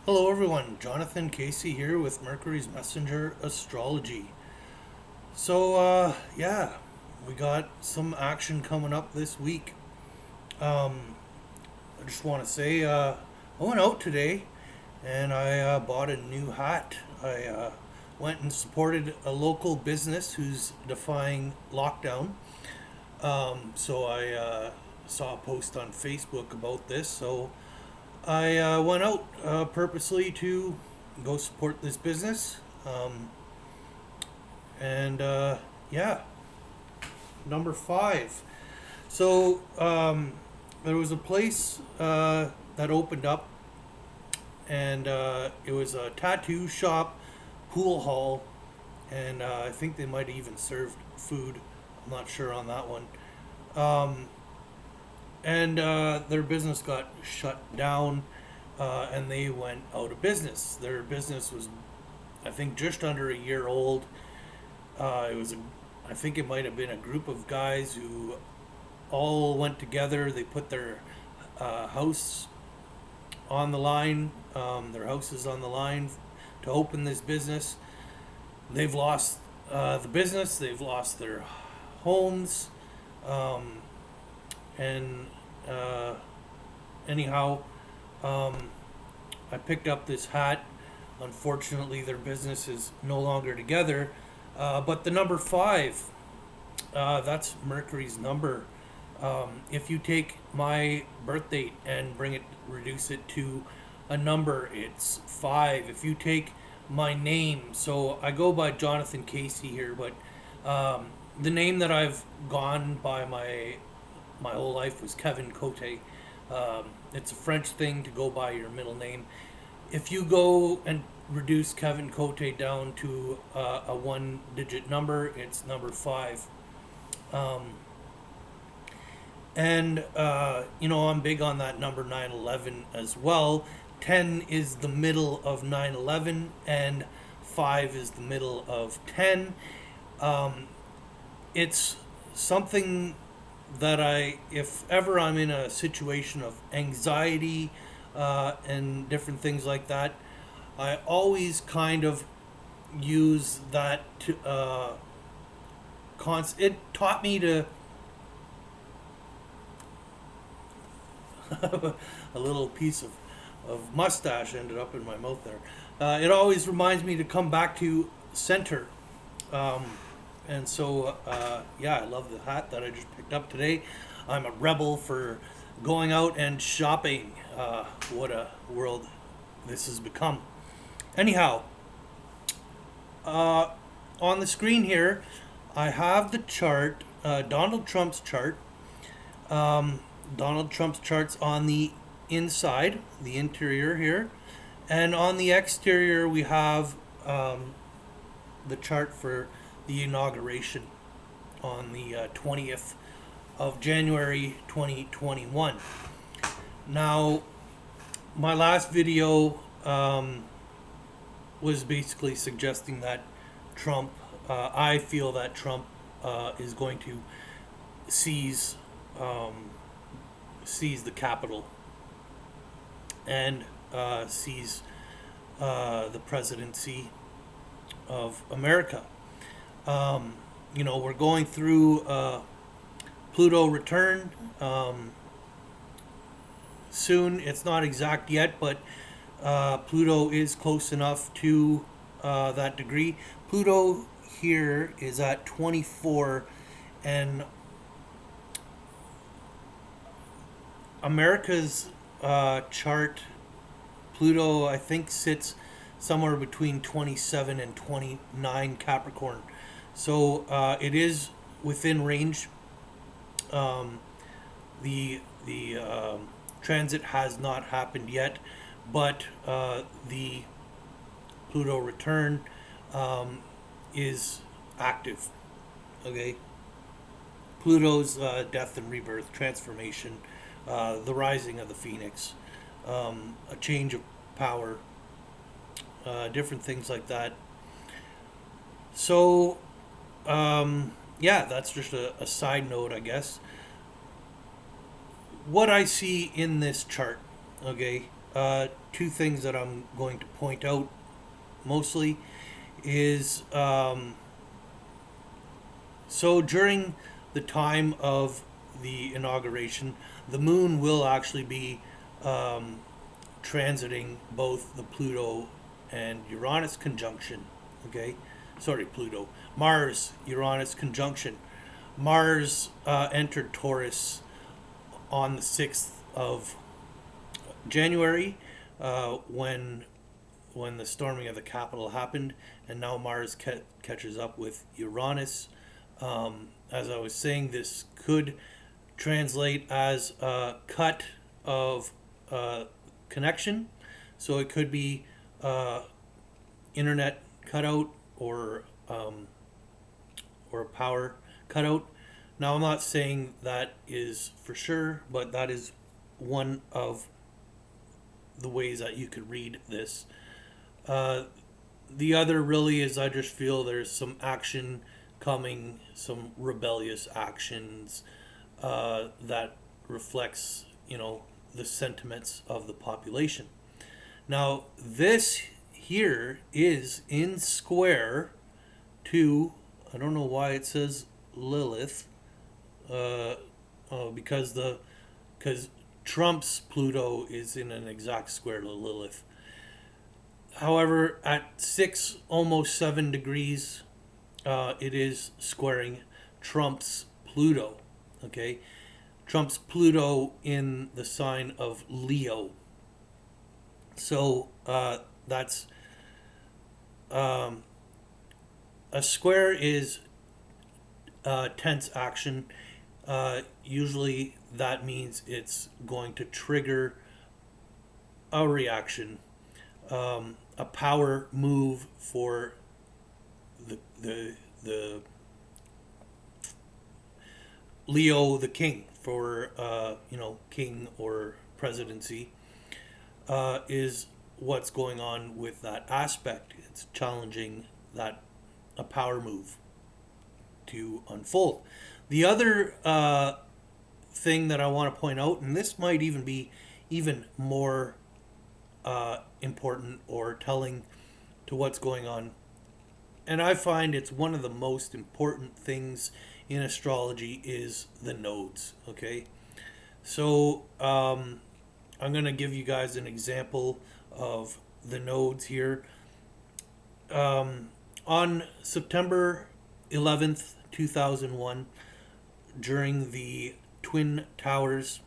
Hello, everyone. Jonathan Casey here with Mercury's Messenger Astrology. Yeah, we got some action coming up this week. I just want to say I went out today and I bought a new hat. I went and supported a local business who's defying lockdown. I saw a post on Facebook about this, so I went out purposely to go support this business. Um, and yeah, number five. There was a place that opened up, and it was a tattoo shop, pool hall, and I think they might have even served food. I'm not sure on that one. Um, and their business got shut down, and they went out of business. Their business was, I think, just under a year old. I think it might have been a group of guys who all went together. They put their house on the line, their houses on the line to open this business. They've lost the business. They've lost their homes, um, and uh, anyhow, um, I picked up this hat. Unfortunately, their business is no longer together. But the number five, that's Mercury's number. If you take my birth date and reduce it to a number, it's five. If you take my name, so I go by Jonathan Casey here, but the name that I've gone by my whole life was Kevin Cote. It's a French thing to go by your middle name. If you go and reduce Kevin Cote down to a one digit number, it's number five. Um, I'm big on that number 911 as well. 10 is the middle of 911, and 5 is the middle of 10. Um, it's something that if ever I'm in a situation of anxiety and different things like that, I always kind of use that to. It taught me to. A little piece of mustache ended up in my mouth there. It always reminds me to come back to center. Um, yeah, I love the hat that I just picked up today. I'm a rebel for going out and shopping. What a world this has become. Anyhow, uh, on the screen here, I have the chart, Donald Trump's chart. Um, Donald Trump's chart's on the inside, the interior here. And on the exterior, we have the chart for the inauguration on the 20th of January 2021. Now, my last video was basically suggesting that I feel that Trump is going to seize um, seize the Capitol and seize the presidency of America. We're going through Pluto return soon. It's not exact yet, but Pluto is close enough to that degree. Pluto here is at 24, and America's chart, Pluto, I think, sits somewhere between 27 and 29 Capricorn. So it is within range. Um, the transit has not happened yet, but the Pluto return is active. Okay, Pluto's death and rebirth, transformation, the rising of the phoenix, a change of power, different things like that. So, yeah, that's just a side note, I guess. What I see in this chart, okay, two things that I'm going to point out mostly is so during the time of the inauguration, the moon will actually be um, transiting both the Pluto and Uranus conjunction. Okay, sorry, Pluto, Mars Uranus conjunction. Mars entered Taurus on the 6th of January when the storming of the Capitol happened, and now Mars catches up with Uranus. As I was saying, this could translate as a cut of connection, so it could be internet cutout or a power cutout. Now, I'm not saying that is for sure, but that is one of the ways that you could read this. Uh, the other really is I just feel there's some action coming, some rebellious actions that reflects, the sentiments of the population. Now, this here is in square to, I don't know why it says Lilith, uh, because Trump's Pluto is in an exact square to Lilith. However, at 6, almost 7 degrees, it is squaring Trump's Pluto. Okay, Trump's Pluto in the sign of Leo. So that's um, a square is tense action. Usually that means it's going to trigger a reaction, a power move for the Leo the king for king or presidency is what's going on with that aspect. It's challenging that a power move to unfold. The other thing that I want to point out, and this might even be even more important or telling to what's going on, and I find it's one of the most important things in astrology is the nodes. Okay, so I'm going to give you guys an example of the nodes here. On September 11th, 2001, during the Twin Towers,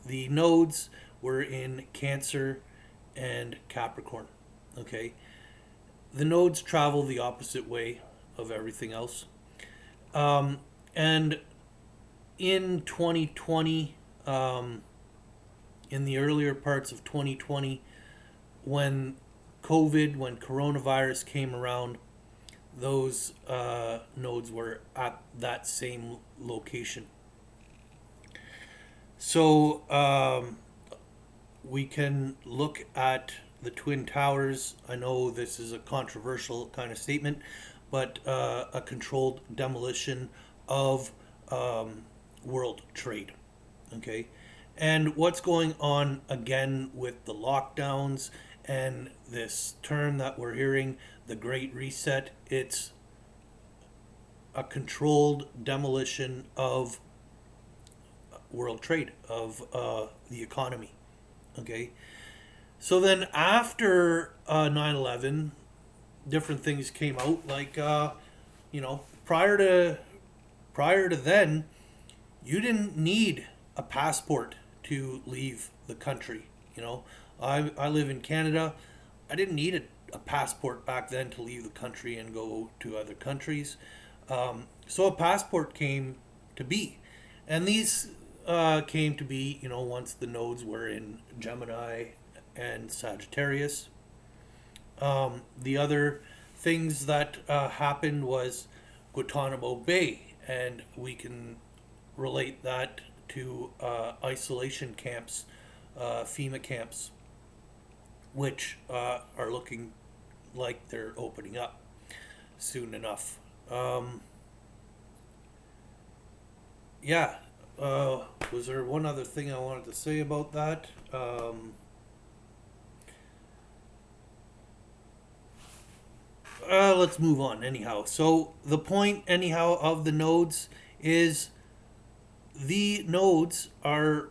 the nodes were in Cancer and Capricorn. Okay, the nodes travel the opposite way of everything else. And in 2020, in the earlier parts of 2020, when when coronavirus came around, those nodes were at that same location. So we can look at the Twin Towers. I know this is a controversial kind of statement, but a controlled demolition of world trade. Okay, and what's going on again with the lockdowns and this term that we're hearing, the Great Reset? It's a controlled demolition of world trade, of the economy. Okay, so then after 9/11, different things came out. Like prior to then, you didn't need a passport to leave the country. I live in Canada. I didn't need a passport back then to leave the country and go to other countries. So a passport came to be, and these came to be, once the nodes were in Gemini and Sagittarius. The other things that happened was Guantanamo Bay, and we can relate that to isolation camps, FEMA camps, which are looking like they're opening up soon enough. Yeah. Was there one other thing I wanted to say about that? let's move on anyhow. So the point anyhow of the nodes is the nodes are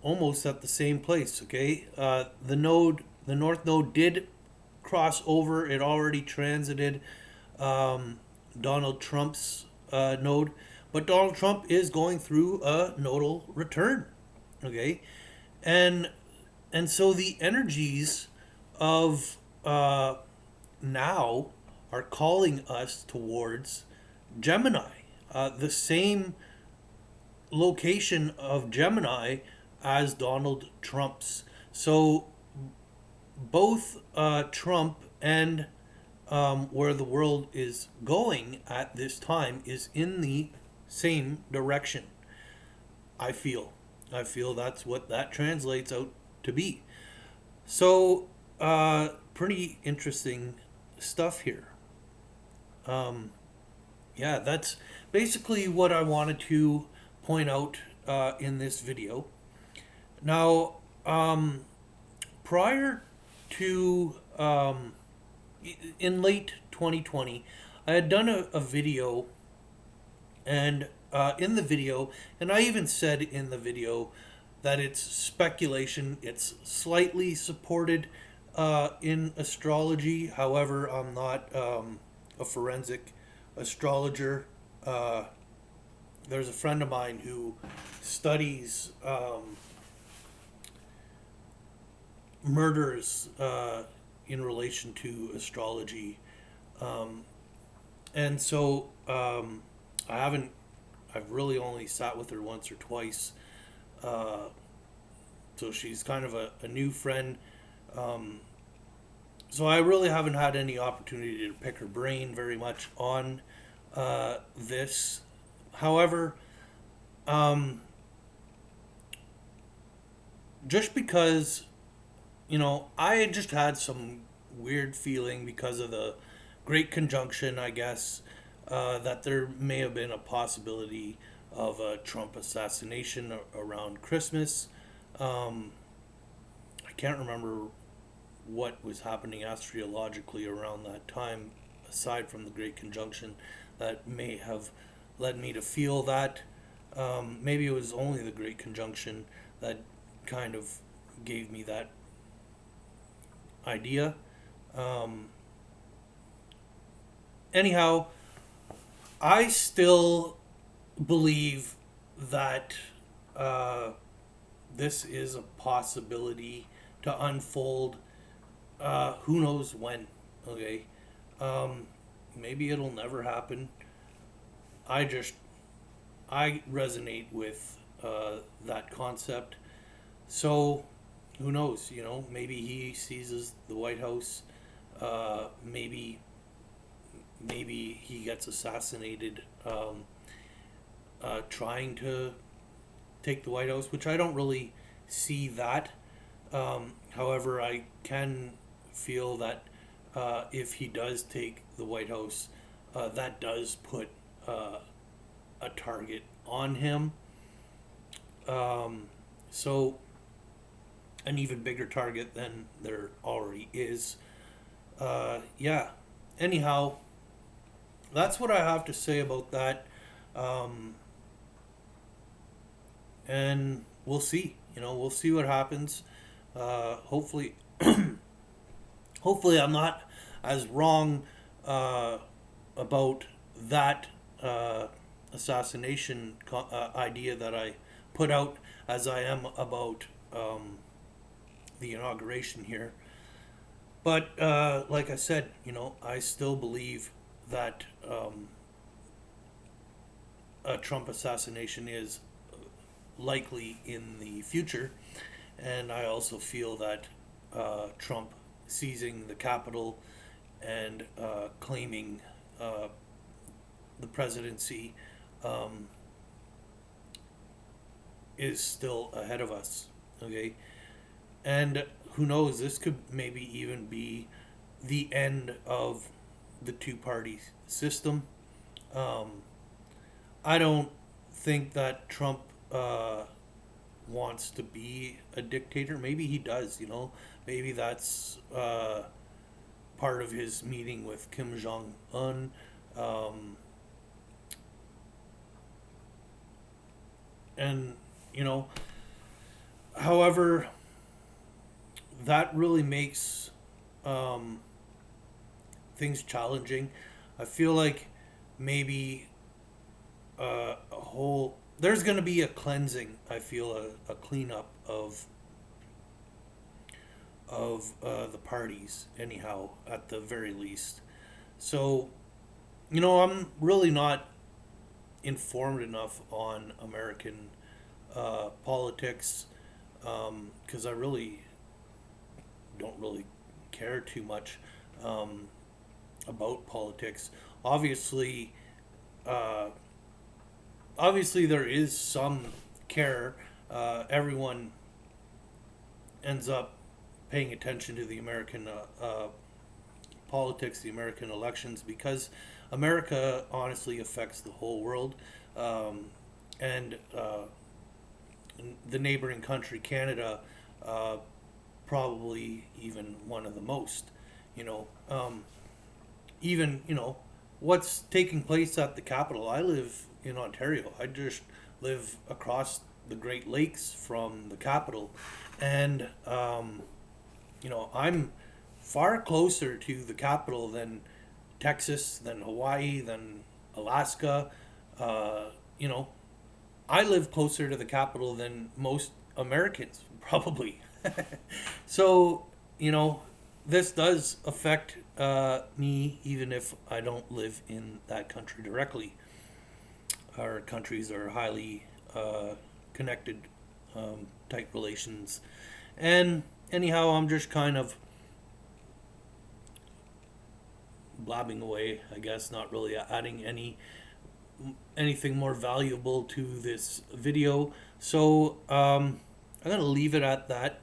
almost at the same place. Okay, the north node did cross over. It already transited Donald Trump's node, but Donald Trump is going through a nodal return. Okay, and so the energies of now are calling us towards Gemini, the same location of Gemini as Donald Trump's. So both Trump and where the world is going at this time is in the same direction. I feel. I feel that's what that translates out to be. So, pretty interesting stuff here. Yeah, that's basically what I wanted to point out in this video. Now, prior to in late 2020, I had done a video, and in the video, and I even said in the video that it's speculation. It's slightly supported in astrology. However, I'm not a forensic astrologer. There's a friend of mine who studies murders in relation to astrology. And so I've really only sat with her once or twice. So she's kind of a new friend. So I really haven't had any opportunity to pick her brain very much on this. However, just because, I had just had some weird feeling because of the Great Conjunction, I guess, that there may have been a possibility of a Trump assassination around Christmas. I can't remember what was happening astrologically around that time, aside from the Great Conjunction, that may have led me to feel that. Maybe it was only the Great Conjunction that kind of gave me that idea. Anyhow, I still believe that this is a possibility to unfold. Who knows when? Okay, maybe it'll never happen. I resonate with that concept. So who knows? Maybe he seizes the White House. Maybe he gets assassinated trying to take the White House, which I don't really see that. However, I can feel that if he does take the White House, that does put a target on him. So, an even bigger target than there already is. Yeah. Anyhow, that's what I have to say about that. And we'll see. We'll see what happens. Hopefully, hopefully I'm not as wrong about that assassination idea that I put out as I am about the inauguration here. But like I said, I still believe that a Trump assassination is likely in the future, and I also feel that Trump seizing the Capitol and claiming the presidency is still ahead of us. Okay, and who knows? This could maybe even be the end of the two-party system. I don't think that Trump wants to be a dictator. Maybe he does. Maybe that's part of his meeting with Kim Jong Un. And, you know, however, that really makes things challenging. I feel like maybe there's going to be a cleansing. I feel a cleanup of the parties, anyhow, at the very least. So, you know, I'm really not informed enough on American politics, because I really don't really care too much about politics. Obviously, uh, obviously there is some care. Everyone ends up paying attention to the American politics, the American elections, because America honestly affects the whole world, and the neighboring country, Canada, probably even one of the most. You know, even, you know, what's taking place at the Capitol. I live in Ontario. I just live across the Great Lakes from the Capitol, and you know, I'm far closer to the Capitol than Texas, than Hawaii, than Alaska. You know, I live closer to the Capitol than most Americans, probably. So, you know, this does affect me, even if I don't live in that country directly. Our countries are highly connected, tight relations. And anyhow, I'm just kind of blabbing away, I guess, not really adding anything more valuable to this video. So I'm gonna leave it at that.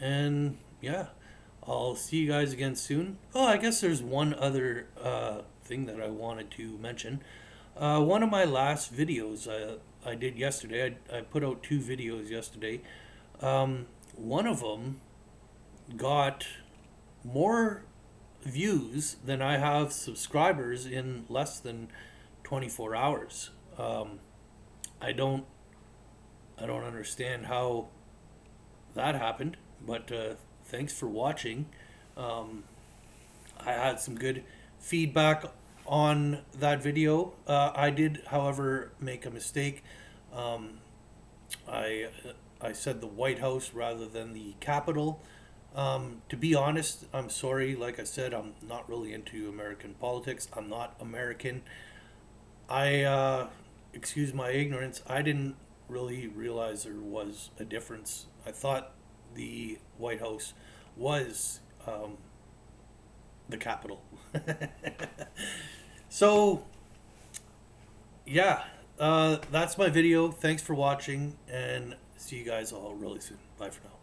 And yeah, I'll see you guys again soon. Oh, I guess there's one other thing that I wanted to mention. One of my last videos I did yesterday, I put out 2 videos yesterday. One of them got more views than I have subscribers in less than 24 hours. I don't understand how that happened, but thanks for watching. I had some good feedback on that video. I did, however, make a mistake. I said the White House rather than the Capitol. To be honest, I'm sorry. Like I said, I'm not really into American politics. I'm not American. Excuse my ignorance, I didn't really realize there was a difference. I thought the White House was the Capitol. So, yeah, that's my video. Thanks for watching, and see you guys all really soon. Bye for now.